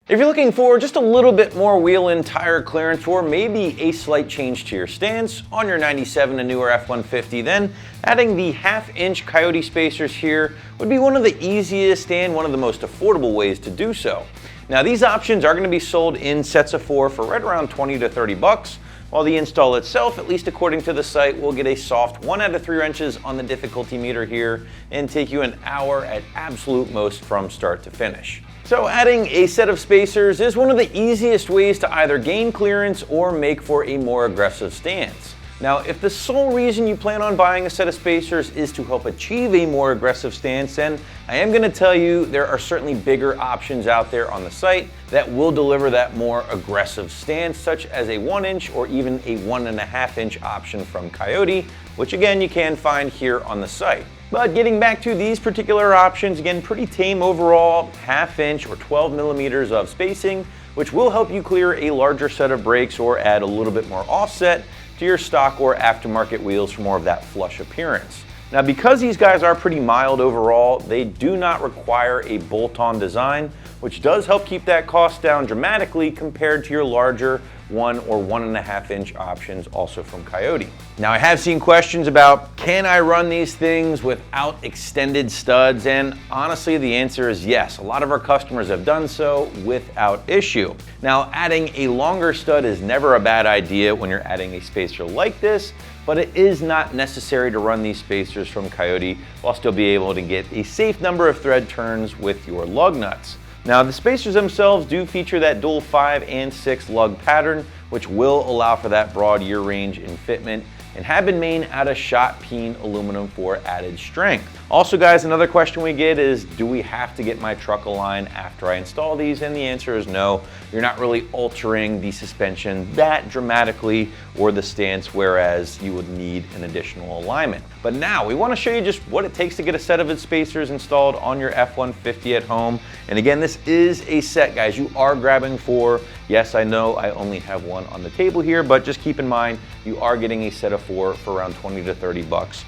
If you're looking for just a little bit more wheel and tire clearance, or maybe a slight change to your stance on your 97 and newer F-150, then adding the 1/2-inch Coyote spacers here would be one of the easiest and one of the most affordable ways to do so. Now, these options are going to be sold in sets of 4 for right around 20 to 30 bucks, while the install itself, at least according to the site, will get a soft 1 out of 3 wrenches on the difficulty meter here and take you an hour at absolute most from start to finish. So adding a set of spacers is one of the easiest ways to either gain clearance or make for a more aggressive stance. Now, if the sole reason you plan on buying a set of spacers is to help achieve a more aggressive stance, then I am going to tell you there are certainly bigger options out there on the site that will deliver that more aggressive stance, such as a 1-inch or even a 1.5-inch option from Coyote, which again you can find here on the site. But getting back to these particular options, again, pretty tame overall, 1/2-inch or 12 millimeters of spacing, which will help you clear a larger set of brakes or add a little bit more offset to your stock or aftermarket wheels for more of that flush appearance. Now, because these guys are pretty mild overall, they do not require a bolt-on design, which does help keep that cost down dramatically compared to your larger 1 or 1.5-inch options also from Coyote. Now, I have seen questions about, can I run these things without extended studs? And honestly, the answer is yes. A lot of our customers have done so without issue. Now, adding a longer stud is never a bad idea when you're adding a spacer like this, but it is not necessary to run these spacers from Coyote while still be able to get a safe number of thread turns with your lug nuts. Now, the spacers themselves do feature that dual 5 and 6 lug pattern, which will allow for that broad year range and fitment, and have been made out of shot peen aluminum for added strength. Also, guys, another question we get is, do we have to get my truck aligned after I install these? And the answer is no. You're not really altering the suspension that dramatically or the stance, whereas you would need an additional alignment. But now we want to show you just what it takes to get a set of its spacers installed on your F-150 at home. And again, this is a set, guys. You are grabbing 4. Yes, I know I only have 1 on the table here, but just keep in mind, you are getting a set of 4 for around 20 to 30 bucks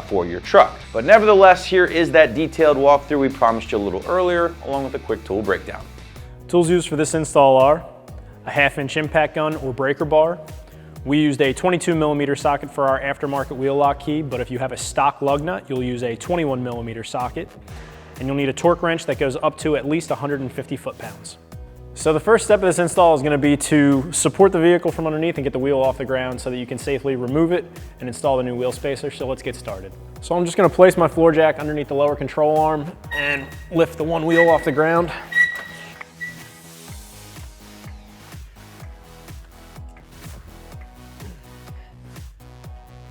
for your truck. But nevertheless, here is that detailed walkthrough we promised you a little earlier, along with a quick tool breakdown. Tools used for this install are a 1/2-inch impact gun or breaker bar. We used a 22 millimeter socket for our aftermarket wheel lock key, but if you have a stock lug nut, you'll use a 21 millimeter socket. And you'll need a torque wrench that goes up to at least 150 foot-pounds. So the first step of this install is going to be to support the vehicle from underneath and get the wheel off the ground so that you can safely remove it and install the new wheel spacer. So let's get started. So I'm just going to place my floor jack underneath the lower control arm and lift the one wheel off the ground.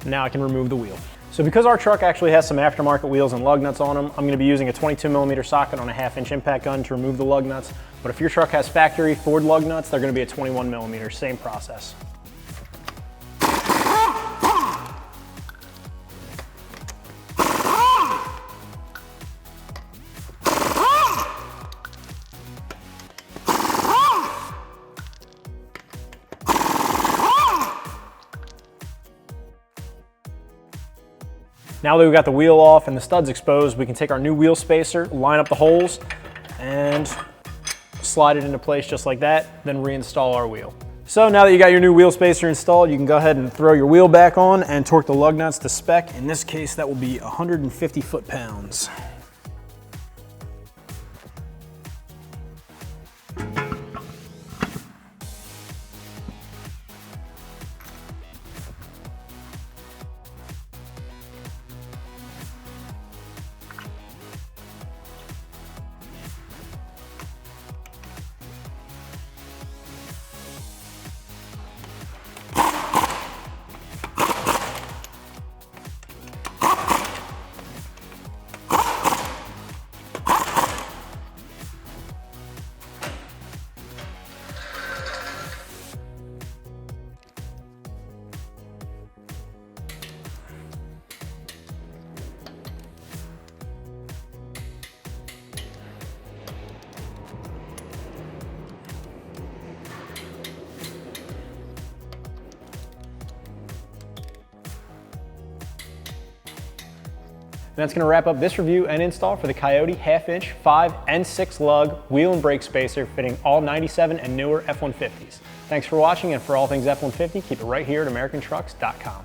Now I can remove the wheel. So because our truck actually has some aftermarket wheels and lug nuts on them, I'm going to be using a 22 millimeter socket on a 1/2-inch impact gun to remove the lug nuts. But if your truck has factory Ford lug nuts, they're going to be a 21 millimeter, same process. Now that we've got the wheel off and the studs exposed, we can take our new wheel spacer, line up the holes, and slide it into place just like that, then reinstall our wheel. So now that you got your new wheel spacer installed, you can go ahead and throw your wheel back on and torque the lug nuts to spec. In this case, that will be 150 foot-pounds. that's going to wrap up this review and install for the Coyote half-inch, 5 and 6 lug wheel and brake spacer fitting all 97 and newer F-150s. Thanks for watching, and for all things F-150, keep it right here at AmericanTrucks.com.